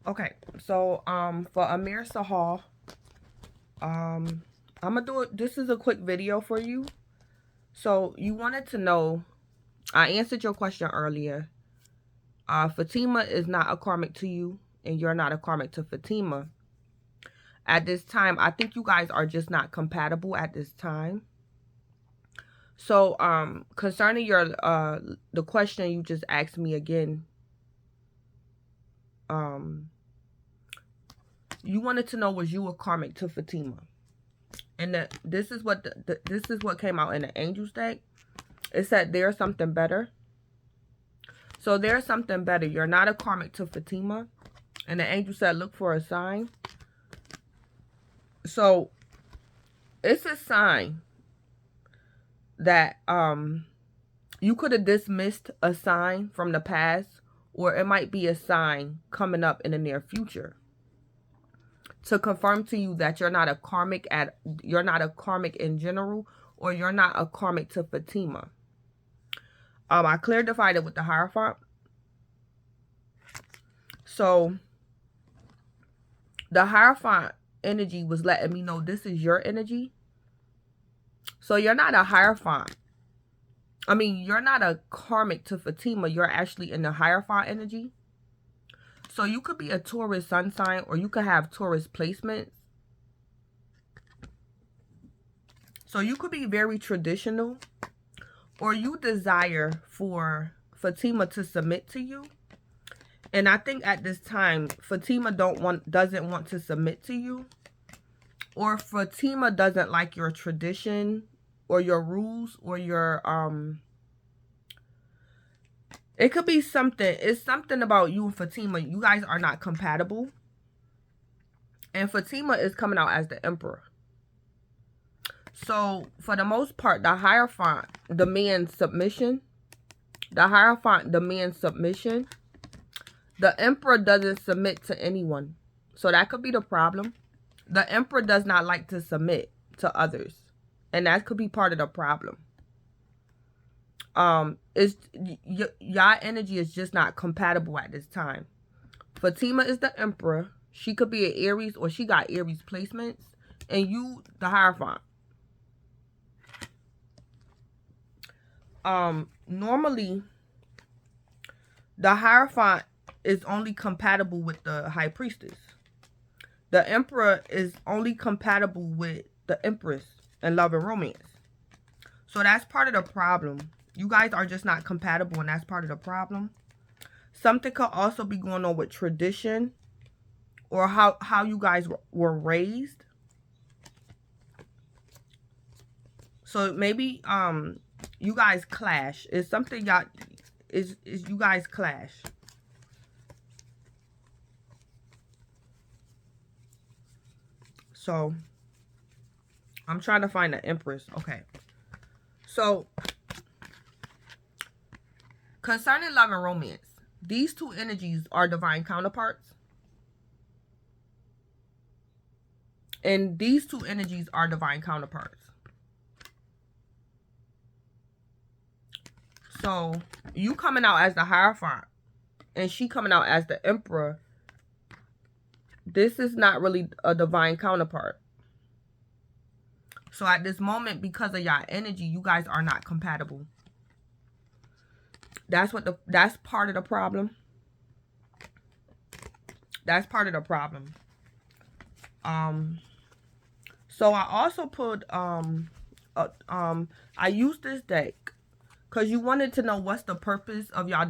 Okay, so for Amir Sahal, I'm gonna do it. This is a quick video for you. So you wanted to know, I answered your question earlier. Fatima is not a karmic to you, and you're not a karmic to Fatima. At this time, I think you guys are just not compatible at this time. So, concerning your the question you just asked me again, um, you wanted to know, was you a karmic to Fatima? And this is what this is what came out in the Angels deck. It said there's something better. So there's something better. You're not a karmic to Fatima, and the angel said look for a sign. So it's a sign that you could have dismissed a sign from the past, or it might be a sign coming up in the near future to confirm to you that you're not a karmic in general, or you're not a karmic to Fatima. I clarified it with the Hierophant. So the Hierophant energy was letting me know this is your energy. So you're not a Hierophant. I mean, you're not a karmic to Fatima. You're actually in the Hierophant energy. So you could be a Taurus sun sign, or you could have Taurus placements. So you could be very traditional, or you desire for Fatima to submit to you. And I think at this time, Fatima doesn't want to submit to you, or Fatima doesn't like your tradition or your rules or your it could be something. It's something about you and Fatima. You guys are not compatible. And Fatima is coming out as the Emperor. So for the most part, the Hierophant demands submission. The Hierophant demands submission. The Emperor doesn't submit to anyone. So that could be the problem. The Emperor does not like to submit to others. And that could be part of the problem. It's y'all energy is just not compatible at this time. Fatima is the Emperor. She could be an Aries, or she got Aries placements. And you, the Hierophant. Normally, the Hierophant is only compatible with the High Priestess. The Emperor is only compatible with the Empress in love and romance. So that's part of the problem. You guys are just not compatible, and that's part of the problem. Something could also be going on with tradition, or how you guys were raised. So maybe you guys clash. It's something y'all is you guys clash. So I'm trying to find the Empress. Okay. So concerning love and romance, these two energies are divine counterparts. And these two energies are divine counterparts. So you coming out as the Hierophant and she coming out as the Emperor, this is not really a divine counterpart. So at this moment, because of y'all energy, you guys are not compatible. That's part of the problem. That's part of the problem. So I also put I used this deck because you wanted to know what's the purpose of y'all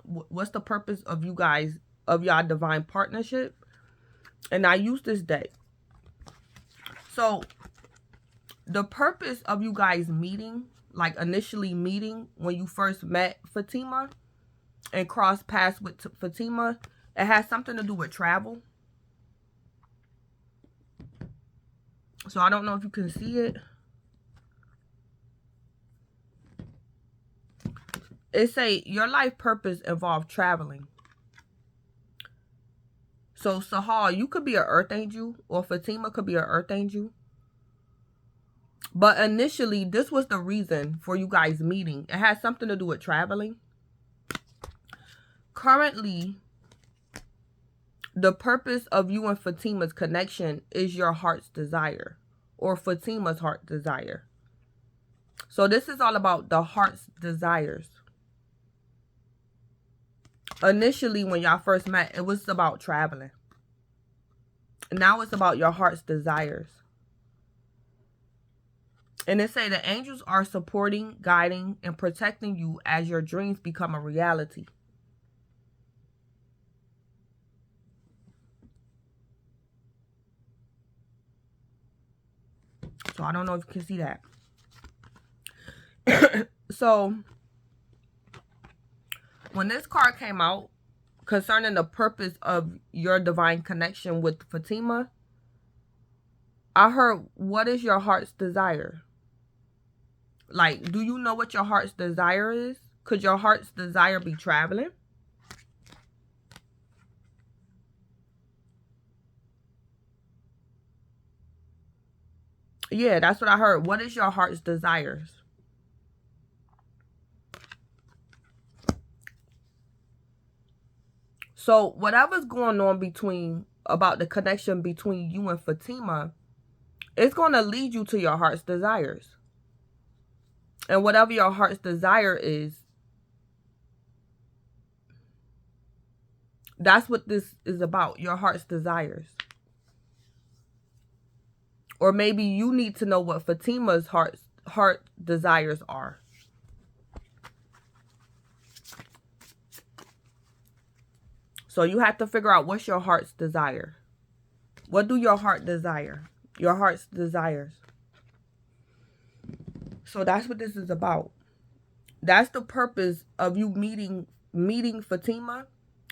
what's the purpose of you guys of y'all divine partnership, and I used this deck. So the purpose of you guys meeting, like initially meeting when you first met Fatima and crossed paths with Fatima, it has something to do with travel. So I don't know if you can see it. It say your life purpose involved traveling. So Sahal, you could be an earth angel, or Fatima could be an earth angel. But initially, this was the reason for you guys meeting. It has something to do with traveling. Currently, The purpose of you and Fatima's connection is your heart's desire, or Fatima's heart desire. So this is all about the heart's desires. Initially, when y'all first met, it was about traveling. Now it's about your heart's desires. And it say the angels are supporting, guiding, and protecting you as your dreams become a reality. So I don't know if you can see that. So when this card came out concerning the purpose of your divine connection with Fatima, I heard, what is your heart's desire? Like, do you know what your heart's desire is? Could your heart's desire be traveling? Yeah, that's what I heard. What is your heart's desires? So whatever's going on about the connection between you and Fatima, it's going to lead you to your heart's desires. And whatever your heart's desire is, that's what this is about, your heart's desires. Or maybe you need to know what Fatima's heart desires are. So you have to figure out, what's your heart's desire? What do your heart desire? Your heart's desires. So that's what this is about. That's the purpose of you meeting Fatima.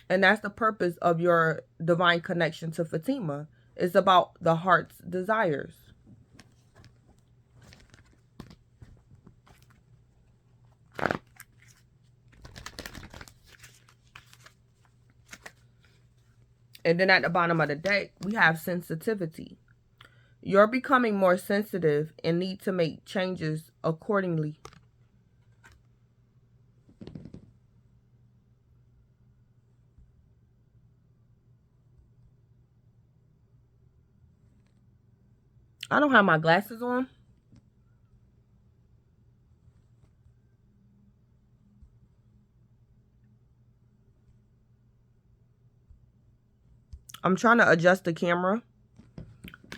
And that's the purpose of your divine connection to Fatima. It's about the heart's desires. And then at the bottom of the deck, we have sensitivity. You're becoming more sensitive and need to make changes accordingly. I don't have my glasses on. I'm trying to adjust the camera.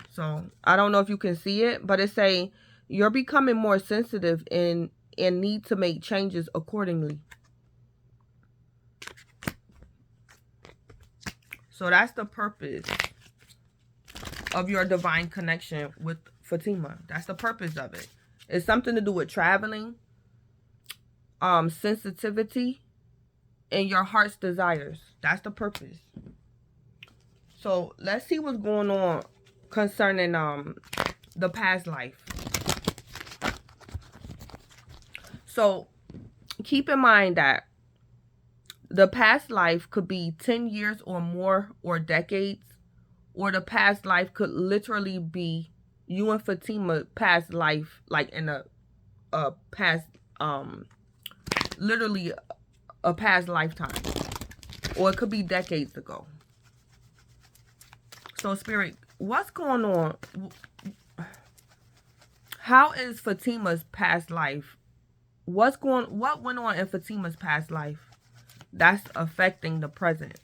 So I don't know if you can see it, but it say you're becoming more sensitive and need to make changes accordingly. So that's the purpose of your divine connection with Fatima. That's the purpose of it. It's something to do with traveling, sensitivity, and your heart's desires. That's the purpose. So let's see what's going on concerning the past life. So keep in mind that the past life could be 10 years or more, or decades, or the past life could literally be you and Fatima past life, like in a past, literally a past lifetime, or it could be decades ago. So Spirit, what's going on? How is Fatima's past life? What went on in Fatima's past life that's affecting the present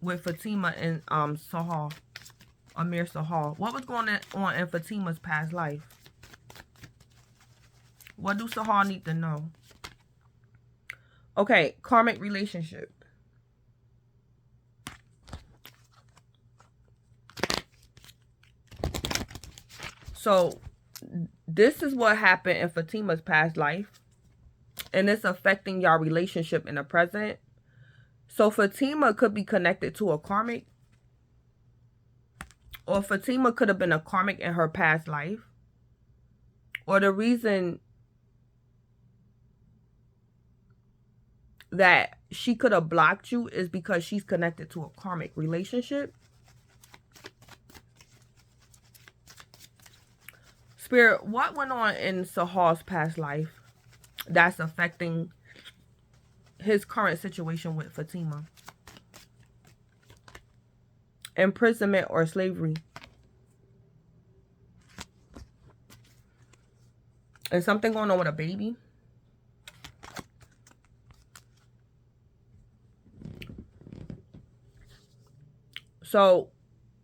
with Fatima and Sahal, Amir Sahal? What was going on in Fatima's past life? What do Sahal need to know? Okay, karmic relationship. So this is what happened in Fatima's past life, and it's affecting your relationship in the present. So Fatima could be connected to a karmic, or Fatima could have been a karmic in her past life, or the reason that she could have blocked you is because she's connected to a karmic relationship. Spirit, what went on in Sahal's past life that's affecting his current situation with Fatima? imprisonment, or slavery. And something going on with a baby. So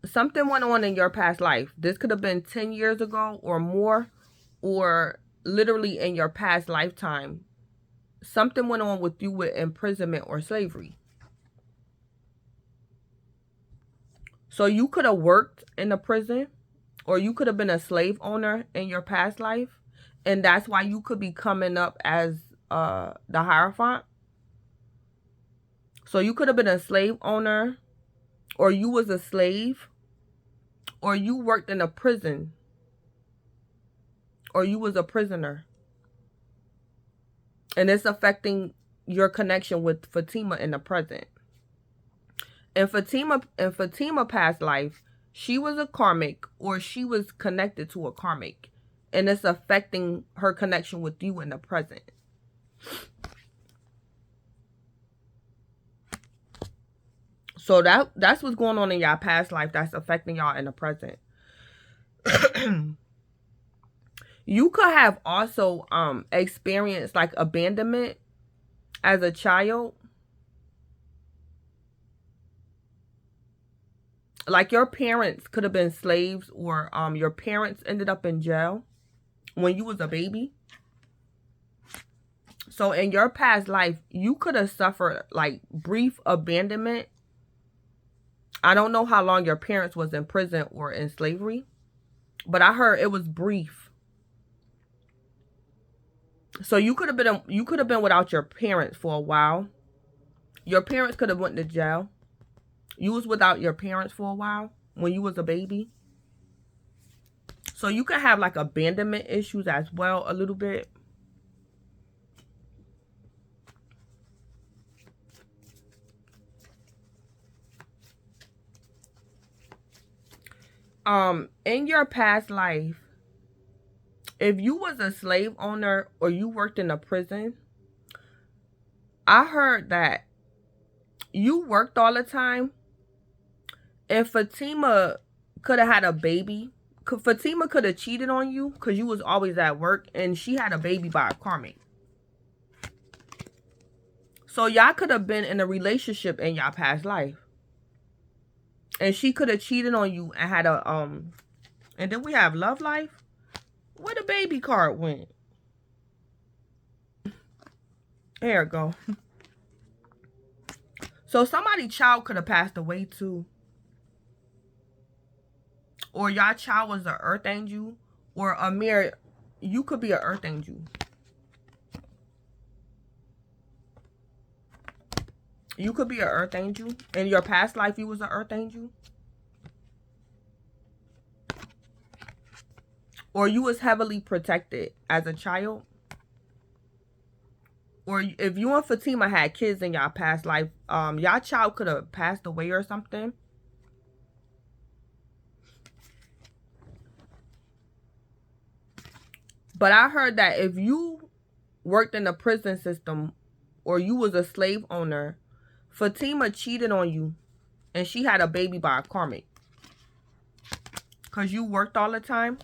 something went on in your past life. This could have been 10 years ago or more, or literally in your past lifetime. Something went on with you with imprisonment or slavery. So you could have worked in a prison, or you could have been a slave owner in your past life. And that's why you could be coming up as the Hierophant. So you could have been a slave owner, or you was a slave, or you worked in a prison, or you was a prisoner. And it's affecting your connection with Fatima in the present. In Fatima past life, she was a karmic, or she was connected to a karmic. And it's affecting her connection with you in the present. So that's what's going on in y'all past life that's affecting y'all in the present. You could have also experienced like abandonment as a child. Like your parents could have been slaves, or your parents ended up in jail when you was a baby. So in your past life, you could have suffered like brief abandonment. I don't know how long your parents was in prison or in slavery, but I heard it was brief. So you could have been without your parents for a while. Your parents could have went to jail. You was without your parents for a while when you was a baby. So you could have like abandonment issues as well a little bit. In your past life, if you was a slave owner or you worked in a prison, I heard that you worked all the time, and Fatima could have had a baby. Fatima could have cheated on you because you was always at work, and she had a baby by a karmic. So y'all could have been in a relationship in y'all past life. And she could have cheated on you and had a and then we have love life. Where the baby card went? There it go. So somebody's child could have passed away too. Or y'all child was an earth angel. Or Amir, you could be an earth angel. You could be an earth angel. In your past life, you was an earth angel. Or you was heavily protected as a child. Or if you and Fatima had kids in y'all past life, y'all child could have passed away or something. But I heard that if you worked in the prison system or you was a slave owner, Fatima cheated on you and she had a baby by a karmic. Because you worked all the time.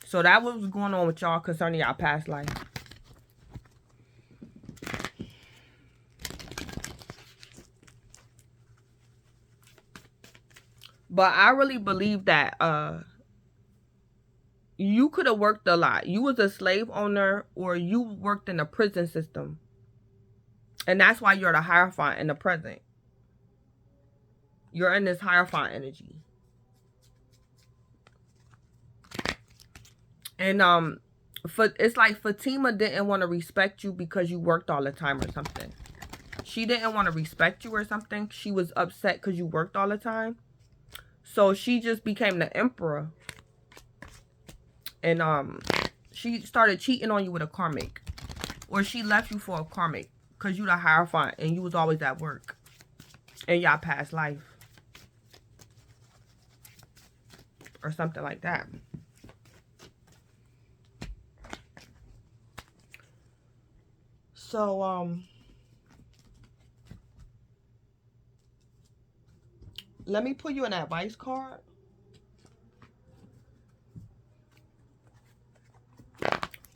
So that was going on with y'all concerning y'all past life. But I really believe that you could have worked a lot. You was a slave owner or you worked in the prison system. And that's why you're the Hierophant in the present. You're in this Hierophant energy. And it's like Fatima didn't want to respect you because you worked all the time or something. She didn't want to respect you or something. She was upset because you worked all the time. So she just became the emperor. And she started cheating on you with a karmic. Or she left you for a karmic. Because you the Hierophant and you was always at work. In y'all past life. Or something like that. So, Let me pull you an advice card.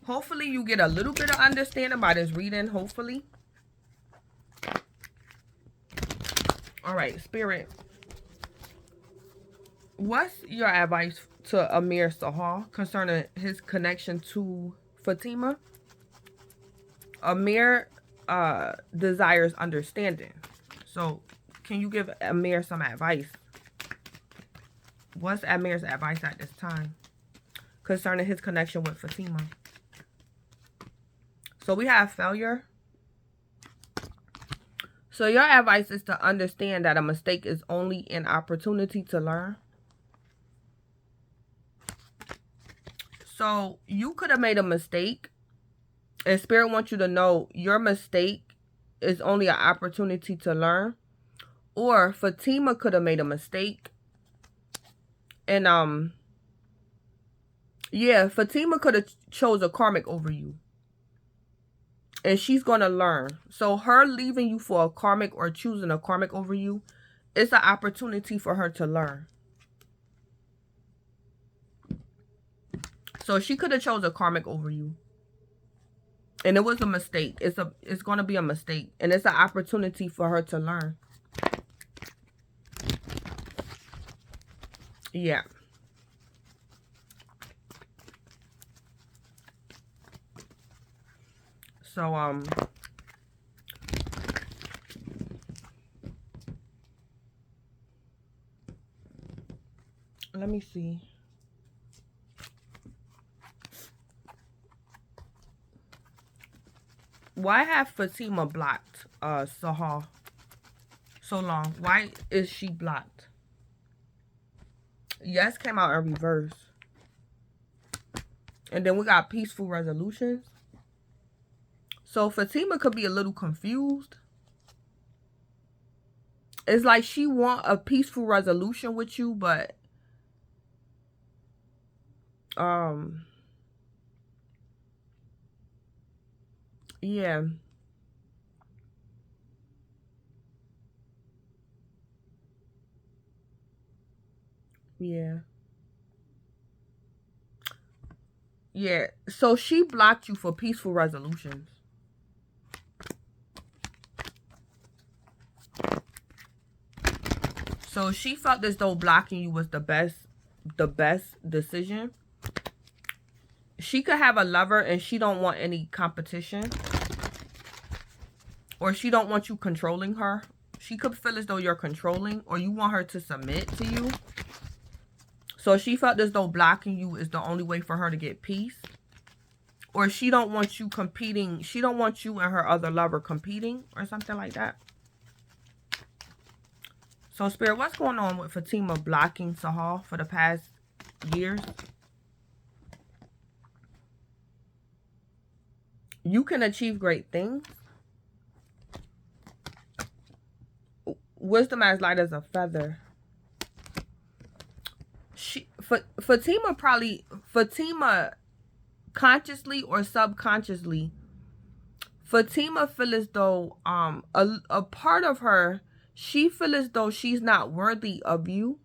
Hopefully you get a little bit of understanding by this reading. Hopefully. All right, Spirit. What's your advice to Amir Sahal concerning his connection to Fatima? Amir desires understanding. So, can you give Amir some advice? What's Amir's advice at this time concerning his connection with Fatima? So, we have failure. So, your advice is to understand that a mistake is only an opportunity to learn. So, you could have made a mistake. And Spirit wants you to know your mistake is only an opportunity to learn. Or Fatima could have made a mistake. And yeah, Fatima could have chose a karmic over you. And she's going to learn. So her leaving you for a karmic or choosing a karmic over you, it's an opportunity for her to learn. So she could have chose a karmic over you. And it was a mistake. It's going to be a mistake. And it's an opportunity for her to learn. Yeah. So, let me see. Why have Fatima blocked Sahal so long? Why is she blocked? Yes came out in reverse. And then we got peaceful resolutions. So Fatima could be a little confused. It's like she want a peaceful resolution with you, but yeah. Yeah. Yeah. So she blocked you for peaceful resolutions. So she felt as though blocking you was the best decision. She could have a lover and she don't want any competition. Or she don't want you controlling her. She could feel as though you're controlling or you want her to submit to you. So she felt as though blocking you is the only way for her to get peace. Or she don't want you competing. She don't want you and her other lover competing or something like that. So, Spirit, what's going on with Fatima blocking Sahal for the past years? You can achieve great things. Wisdom as light as a feather. Fatima consciously or subconsciously, Fatima feel as though a part of her, she feel as though she's not worthy of you.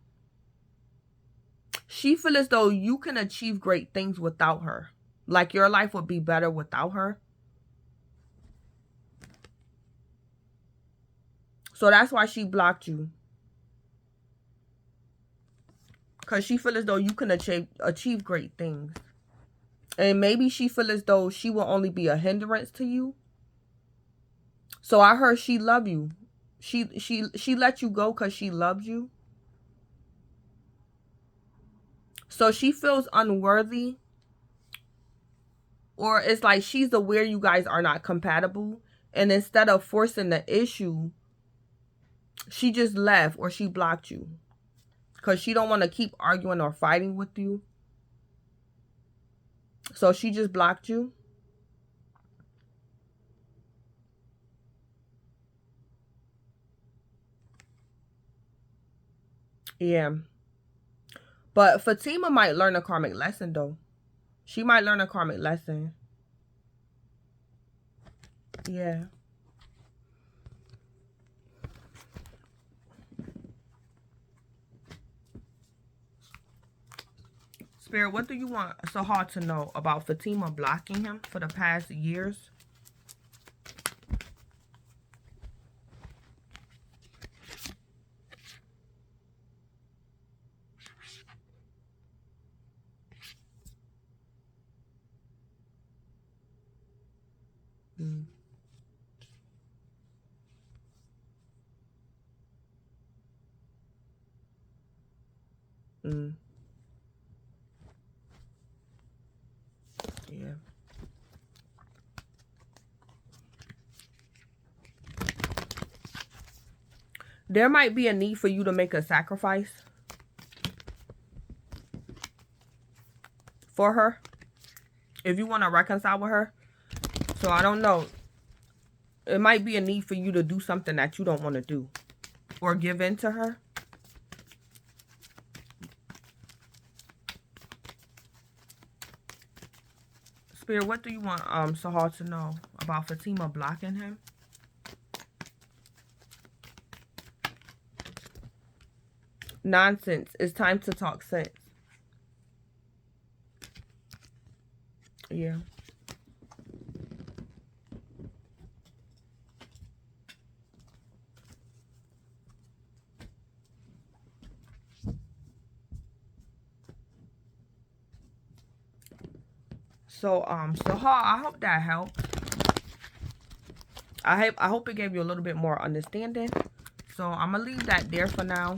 She feel as though you can achieve great things without her. Like your life would be better without her. So that's why she blocked you. Because she feel as though you can achieve great things. And maybe she feel as though she will only be a hindrance to you. So I heard she love you. She let you go because she loves you. So she feels unworthy. Or it's like she's aware you guys are not compatible. And instead of forcing the issue, she just left or she blocked you. Because she don't want to keep arguing or fighting with you. So she just blocked you. Yeah. But Fatima might learn a karmic lesson though. She might learn a karmic lesson. Yeah. Spirit, what do you want Sahar to know about Fatima blocking him for the past years? Mm. Mm. Yeah. There might be a need for you to make a sacrifice for her if you want to reconcile with her. So I don't know. It might be a need for you to do something that you don't want to do or give in to her. Spirit, what do you want Sahar to know about Fatima blocking him? Nonsense. It's time to talk sense. Yeah. So, Sahar, I hope that helped. I hope it gave you a little bit more understanding. So I'm gonna leave that there for now.